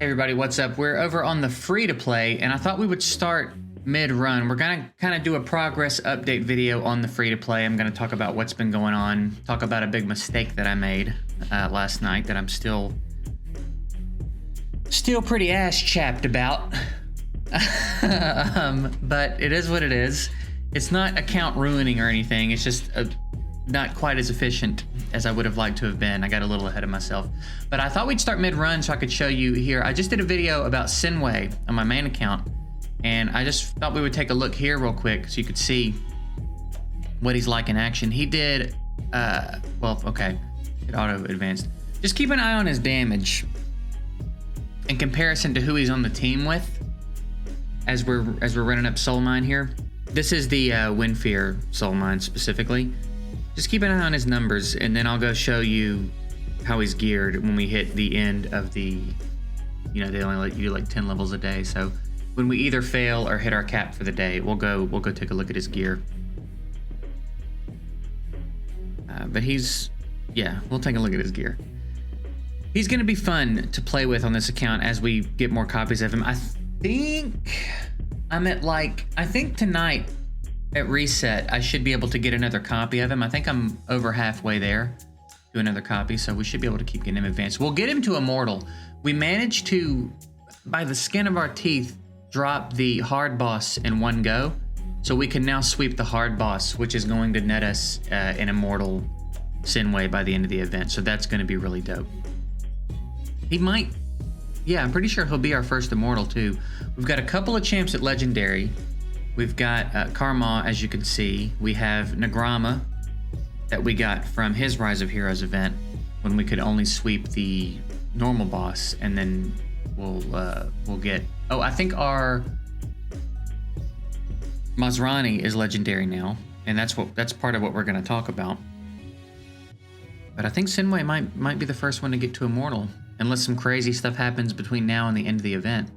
Hey everybody, what's up? We're over on the free-to-play, and I thought we would start mid-run. We're gonna kind of do a progress update video on the free-to-play. I'm gonna talk about what's been going on, talk about a big mistake that I made last night that I'm still pretty ass-chapped about. But it is what it is. It's not account ruining or anything. It's just not quite as efficient as I would have liked to have been. I got a little ahead of myself. But I thought we'd start mid-run so I could show you here. I just did a video about Sinway on my main account, and I just thought we would take a look here real quick so you could see what he's like in action. He did, well, okay, it auto-advanced. Just keep an eye on his damage in comparison to who he's on the team with as we're running up Soul Mine here. This is the Windfear Soul Mine specifically. Just keep an eye on his numbers, and then I'll go show you how he's geared when we hit the end of the, you know, they only let you do like 10 levels a day. So when we either fail or hit our cap for the day, we'll go take a look at his gear. But yeah, we'll take a look at his gear. He's gonna be fun to play with on this account as we get more copies of him. I think I'm at I think tonight at reset, I should be able to get another copy of him. I think I'm over halfway there to another copy, so we should be able to keep getting him advanced. We'll get him to Immortal. We managed to, by the skin of our teeth, drop the hard boss in one go, so we can now sweep the hard boss, which is going to net us an Immortal Sinway by the end of the event, so that's going to be really dope. He might, yeah, I'm pretty sure he'll be our first Immortal too. We've got a couple of champs at Legendary. We've got Karma, as you can see. We have Nagrama that we got from his Rise of Heroes event when we could only sweep the normal boss, and then we'll get. Oh, I think our Masrani is legendary now, and that's part of what we're going to talk about. But I think Sinway might be the first one to get to Immortal, unless some crazy stuff happens between now and the end of the event.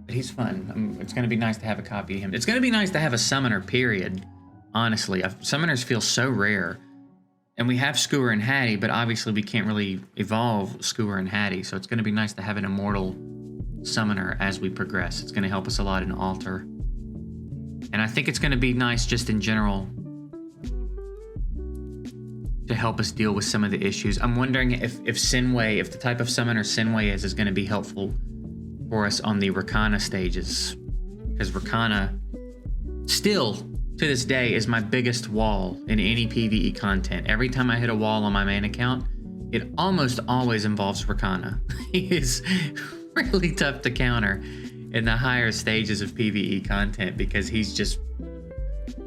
But he's fun. It's going to be nice to have a copy of him. It's going to be nice to have a summoner, period. Honestly, summoners feel so rare. And we have Skewer and Hattie, but obviously we can't really evolve Skewer and Hattie. So it's going to be nice to have an Immortal summoner as we progress. It's going to help us a lot in Altar. And I think it's going to be nice just in general to help us deal with some of the issues. I'm wondering if Sinway, if the type of summoner Sinway is going to be helpful for us on the Rakana stages, because Rakana still to this day is my biggest wall in any PvE content. Every time I hit a wall on my main account, it almost always involves Rakana. He is really tough to counter in the higher stages of PvE content because he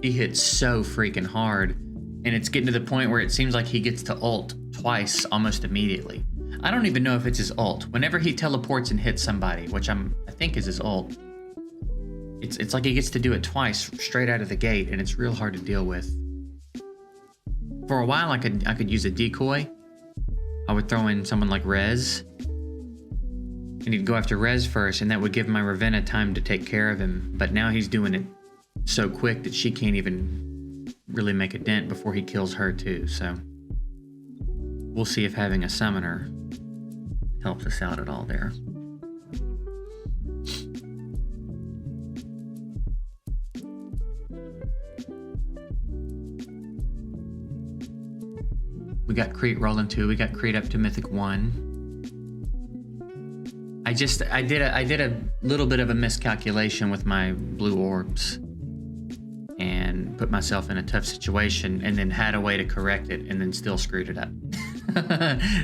hits so freaking hard, and it's getting to the point where it seems like he gets to ult twice almost immediately. I don't even know if it's his ult. Whenever he teleports and hits somebody, which I think is his ult, it's like he gets to do it twice straight out of the gate, and it's real hard to deal with. For a while, I could use a decoy. I would throw in someone like Rez, and he'd go after Rez first, and that would give my Ravenna time to take care of him. But now he's doing it so quick that she can't even really make a dent before he kills her too. So we'll see if having a summoner helps us out at all there. We got Crete rolling too. We got Crete up to Mythic 1. I did a little bit of a miscalculation with my blue orbs and put myself in a tough situation, and then had a way to correct it, and then still screwed it up.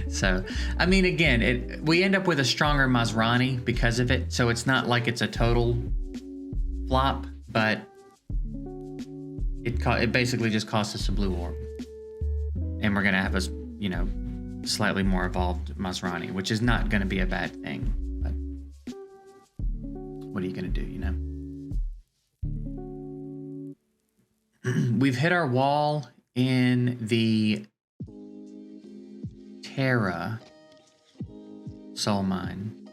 So, I mean, again, we end up with a stronger Masrani because of it, so it's not like it's a total flop, but it basically just cost us a blue orb. And we're gonna have a, you know, slightly more evolved Masrani, which is not gonna be a bad thing, but what are you gonna do, you know? We've hit our wall in the Terra Soul Mine.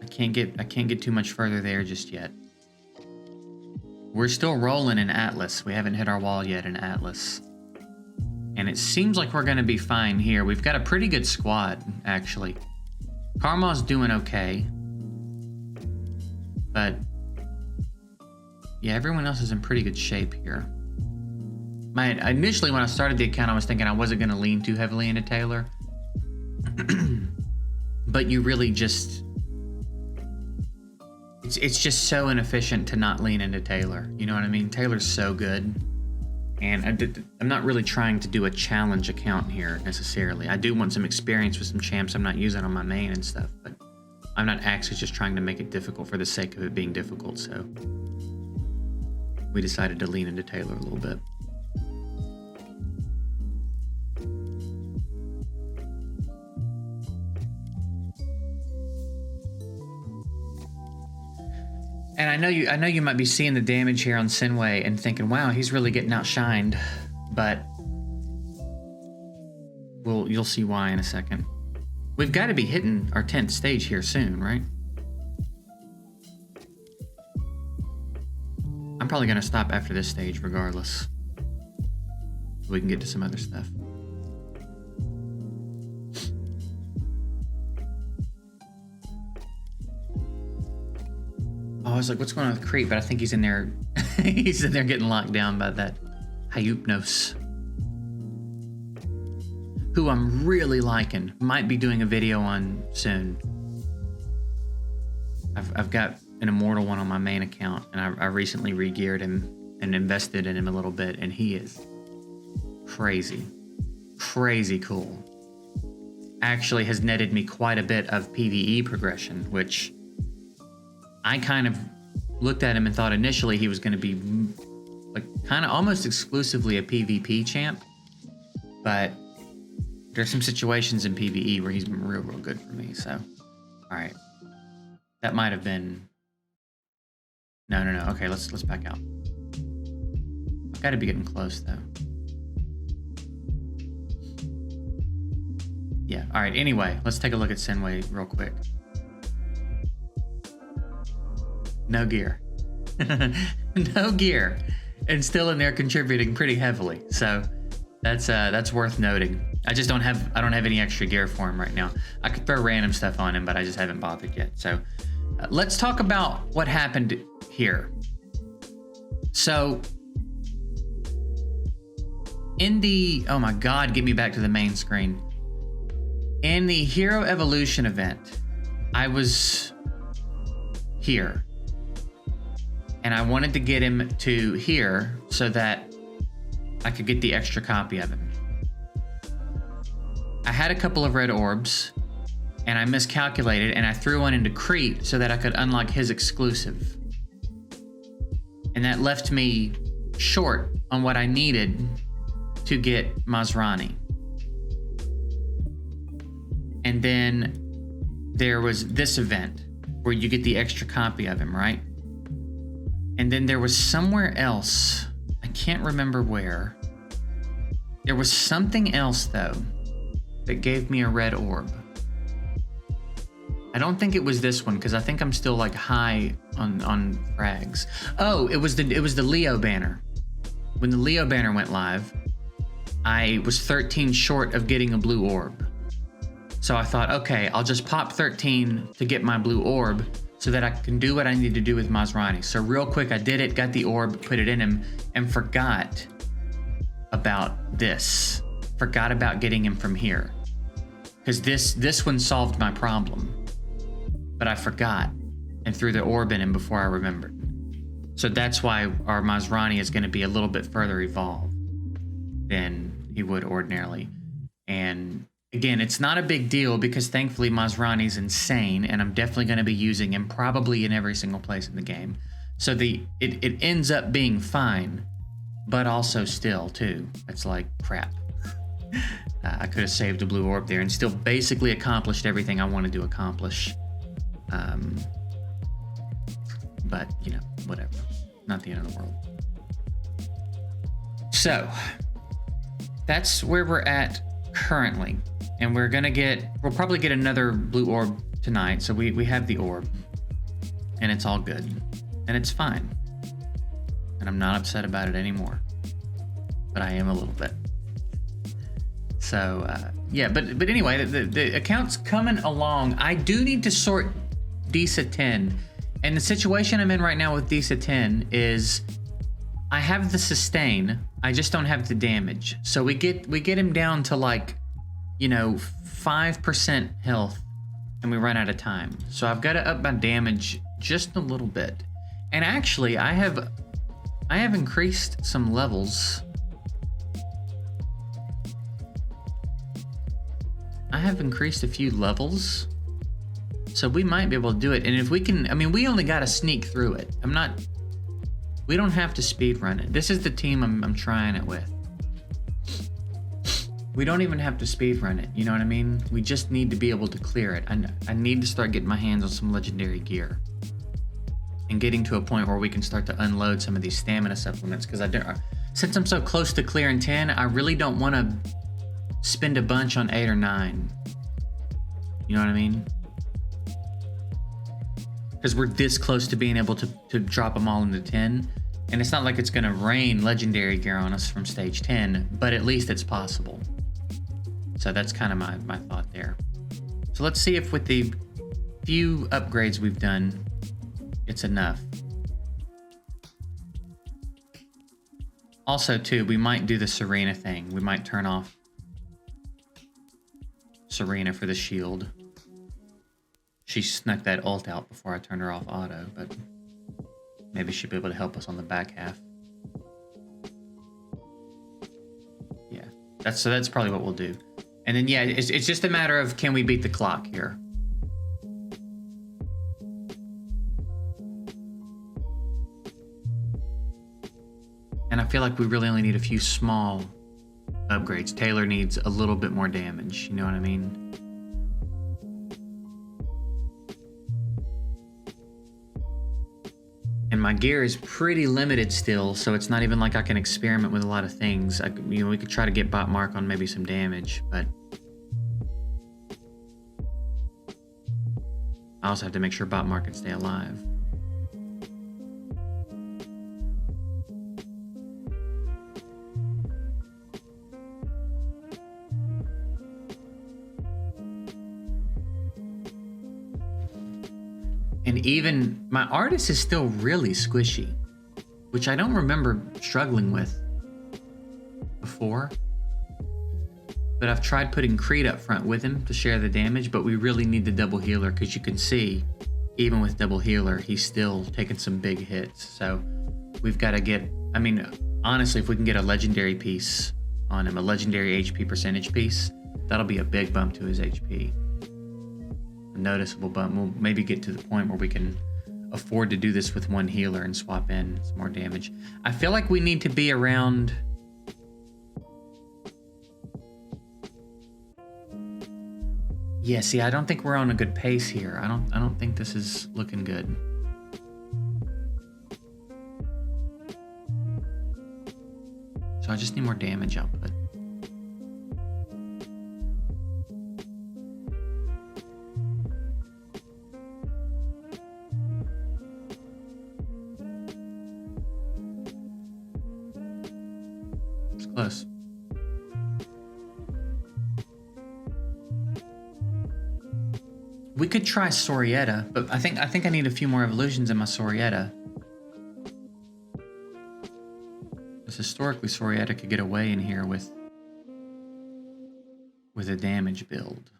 I can't get too much further there just yet. We're still rolling in Atlas. We haven't hit our wall yet in Atlas. And it seems like we're going to be fine here. We've got a pretty good squad, actually. Karma's doing okay. But yeah, everyone else is in pretty good shape here. Initially, when I started the account, I was thinking I wasn't going to lean too heavily into Taylor. But you really just... It's just so inefficient to not lean into Taylor. You know what I mean? Taylor's so good. And I'm not really trying to do a challenge account here, necessarily. I do want some experience with some champs I'm not using on my main and stuff. But I'm not actually just trying to make it difficult for the sake of it being difficult. So we decided to lean into Taylor a little bit. And I know you might be seeing the damage here on Sinway and thinking, wow, he's really getting outshined, but you'll see why in a second. We've got to be hitting our 10th stage here soon, right? I'm probably going to stop after this stage regardless. We can get to some other stuff. I was like, what's going on with Creep? But I think he's in there. He's in there getting locked down by that Hyupnos, who I'm really liking. Might be doing a video on soon. I've got an Immortal one on my main account, and I recently re-geared him and invested in him a little bit, and he is crazy cool. Actually has netted me quite a bit of PvE progression, which I kind of looked at him and thought initially he was going to be like kind of almost exclusively a PvP champ, but there's some situations in PvE where he's been real good for me. So, all right, that might have been no. Okay, let's back out. I've got to be getting close though. Yeah. All right. Anyway, let's take a look at Sinway real quick. No gear. No gear. And still in there contributing pretty heavily. So that's worth noting. I don't have any extra gear for him right now. I could throw random stuff on him, but I just haven't bothered yet. So let's talk about what happened here. So in the, oh my God, get me back to the main screen. In the Hero Evolution event, I was here. And I wanted to get him to here so that I could get the extra copy of him. I had a couple of red orbs, and I miscalculated, and I threw one into Crete so that I could unlock his exclusive. And that left me short on what I needed to get Masrani. And then there was this event where you get the extra copy of him, right? And then there was somewhere else, I can't remember where. There was something else though that gave me a red orb. I don't think it was this one because I think I'm still like high on frags. Oh, it was the Leo banner. When the Leo banner went live, I was 13 short of getting a blue orb. So I thought, okay, I'll just pop 13 to get my blue orb so that I can do what I need to do with Masrani. So real quick, I did it, got the orb, put it in him, and forgot about this. Forgot about getting him from here. Because this one solved my problem. But I forgot and threw the orb in him before I remembered. So that's why our Masrani is going to be a little bit further evolved than he would ordinarily. And again, it's not a big deal because thankfully Masrani's insane and I'm definitely going to be using him probably in every single place in the game. So it ends up being fine, but also still too. It's like crap. I could have saved a blue orb there and still basically accomplished everything I wanted to accomplish. But you know, whatever. Not the end of the world. So that's where we're at currently. And we'll probably get another blue orb tonight. So we have the orb and it's all good and it's fine. And I'm not upset about it anymore, but I am a little bit. So yeah, but anyway, the account's coming along. I do need to sort DISA 10, and the situation I'm in right now with DISA 10 is I have the sustain, I just don't have the damage. So we get him down to like, 5% health, and we run out of time. So I've got to up my damage just a little bit. And actually, I have increased some levels. I have increased a few levels, so we might be able to do it. And if we can, we only got to sneak through it. We don't have to speed run it. This is the team I'm trying it with. We don't even have to speed run it, you know what I mean? We just need to be able to clear it. I need to start getting my hands on some legendary gear and getting to a point where we can start to unload some of these stamina supplements, because since I'm so close to clearing 10, I really don't want to spend a bunch on 8 or 9. You know what I mean? Because we're this close to being able to drop them all into 10. And it's not like it's going to rain legendary gear on us from stage 10, but at least it's possible. So that's kind of my thought there. So let's see if with the few upgrades we've done, it's enough. Also, too, we might do the Serena thing. We might turn off Serena for the shield. She snuck that ult out before I turned her off auto, but maybe she'll be able to help us on the back half. Yeah, that's probably what we'll do. And then yeah, it's just a matter of, can we beat the clock here? And I feel like we really only need a few small upgrades. Taylor needs a little bit more damage, you know what I mean? And my gear is pretty limited still, so it's not even like I can experiment with a lot of things. We could try to get bot mark on maybe some damage, but I also have to make sure bot mark can stay alive. And even my artist is still really squishy, which I don't remember struggling with before. But I've tried putting Creed up front with him to share the damage, but we really need the double healer, because you can see, even with double healer, he's still taking some big hits. So we've got to get, honestly, if we can get a legendary piece on him, a legendary HP percentage piece, that'll be a big bump to his HP. A noticeable bump. We'll maybe get to the point where we can afford to do this with one healer and swap in some more damage. I feel like we need to be around... Yeah, see, I don't think we're on a good pace here. I don't think this is looking good. So I just need more damage output. It's close. We could try Sorietta, but I think I need a few more evolutions in my Sorietta. Because historically, Sorietta could get away in here with a damage build.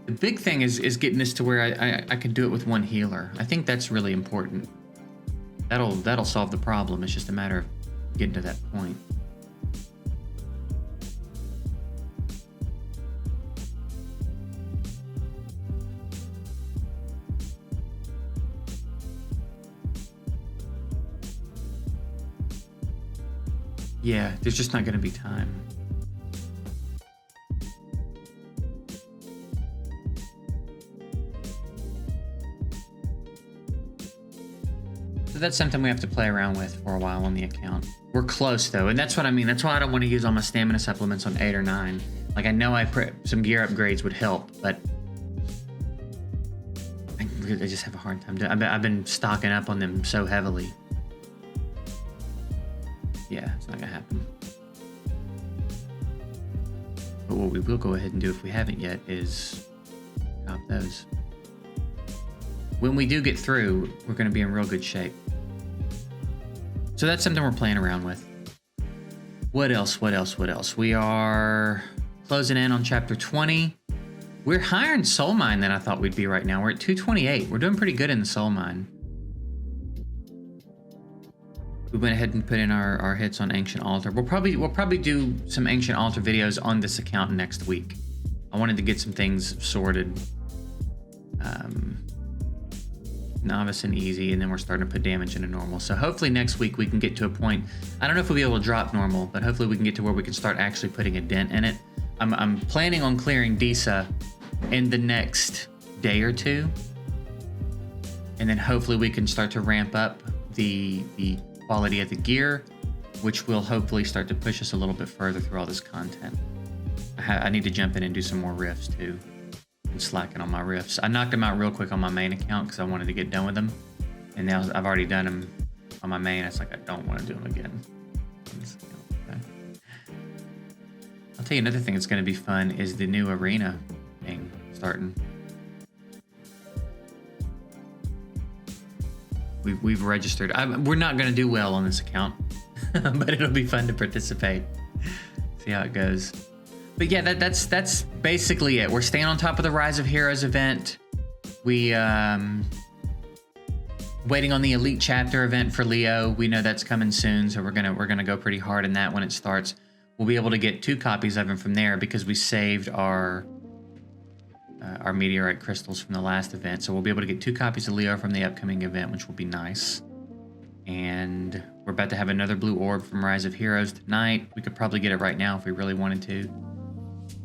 The big thing is getting this to where I can do it with one healer. I think that's really important. That'll solve the problem. It's just a matter of getting to that point. Yeah, there's just not going to be time. So that's something we have to play around with for a while on the account. We're close though, and that's what I mean. That's why I don't want to use all my stamina supplements on 8 or 9. Like, I know some gear upgrades would help, but I just have a hard time doing it. I've been stocking up on them so heavily. Yeah, it's not gonna happen. But what we will go ahead and do if we haven't yet is cop those. When we do get through, we're gonna be in real good shape. So that's something we're playing around with. What else? We are closing in on chapter 20. We're higher in Soul Mine than I thought we'd be right now. We're at 228. We're doing pretty good in the Soul Mine. We went ahead and put in our hits on Ancient Altar. We'll probably do some Ancient Altar videos on this account next week. I wanted to get some things sorted. Novice and easy, and then we're starting to put damage into normal. So hopefully next week we can get to a point. I don't know if we'll be able to drop normal, but hopefully we can get to where we can start actually putting a dent in it. I'm planning on clearing Disa in the next day or two, and then hopefully we can start to ramp up the quality of the gear, which will hopefully start to push us a little bit further through all this content. I need to jump in and do some more riffs too. I'm slacking on my riffs. I knocked them out real quick on my main account because I wanted to get done with them, and now I've already done them on my main. It's like I don't want to do them again. Okay. I'll tell you another thing that's going to be fun is the new arena thing starting. We've registered. We're not going to do well on this account, but it'll be fun to participate. See how it goes. But yeah, that's basically it. We're staying on top of the Rise of Heroes event. We waiting on the Elite Chapter event for Leo. We know that's coming soon, so we're gonna go pretty hard in that when it starts. We'll be able to get 2 copies of him from there because we saved our meteorite crystals from the last event. So we'll be able to get 2 copies of Leo from the upcoming event, which will be nice. And we're about to have another blue orb from Rise of Heroes tonight. We could probably get it right now if we really wanted to.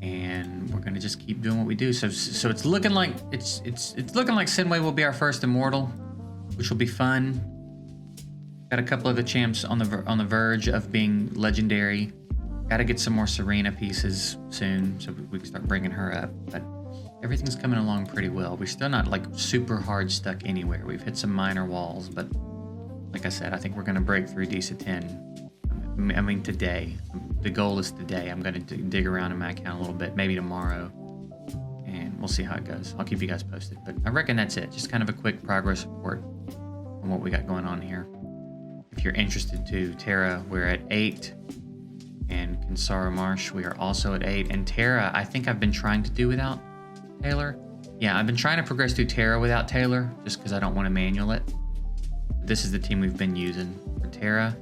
And we're gonna just keep doing what we do. So it's looking like it's looking like Sinway will be our first immortal, which will be fun. Got a couple of the champs on the verge of being legendary. Got to get some more Serena pieces soon so we can start bringing her up. But everything's coming along pretty well. We're still not like super hard stuck anywhere. We've hit some minor walls, but like I said, I think we're gonna break through DC 10. I mean today. The goal is today. I'm gonna dig around in my account a little bit, maybe tomorrow, and we'll see how it goes. I'll keep you guys posted, but I reckon that's it. Just kind of a quick progress report on what we got going on here. If you're interested to Terra, we're at 8, and Kinsara Marsh, we are also at 8, and Terra, I think I've been trying to do without Taylor. Yeah, I've been trying to progress through Terra without Taylor, just because I don't want to manual it. This is the team we've been using for Terra.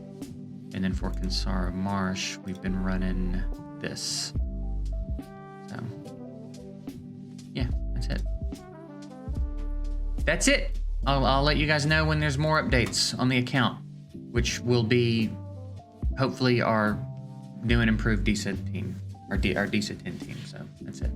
And then for Kinsara Marsh, we've been running this. So, yeah, that's it. That's it. I'll let you guys know when there's more updates on the account, which will be hopefully our new and improved DCED team, our DCED 10 team. So that's it.